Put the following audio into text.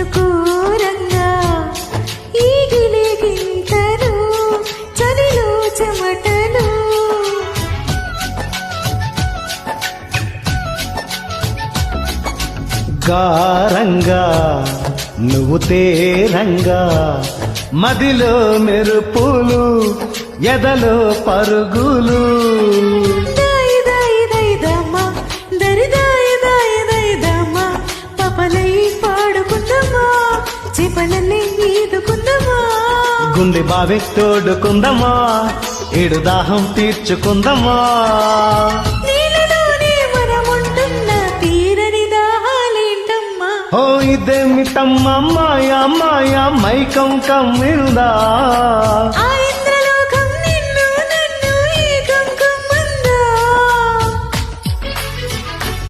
అనుకూలంగా ఈగిలి గింతలు చలిలో చెమటలు గారంగా నువ్వు తేరంగా మదిలో మెరుపులు ఎదలో పరుగులు దాయి దాయి దాయి దమ్మా దరి దాయి దాయి దాయి దమ్మా పపలై పాడుకుందమ్మా చేపలన్నీ ఈదుకుందమ్మా గుండె బావి తోడుకుందమా ఏడు దాహం తీర్చుకుందమా నీళ్ళలోనే మనముంటున్న తీరని దాహాలేంటమ్మా ఓ ఇదేమిటమ్మా మాయా మాయా మైకం కమ్మిందా ఆయ్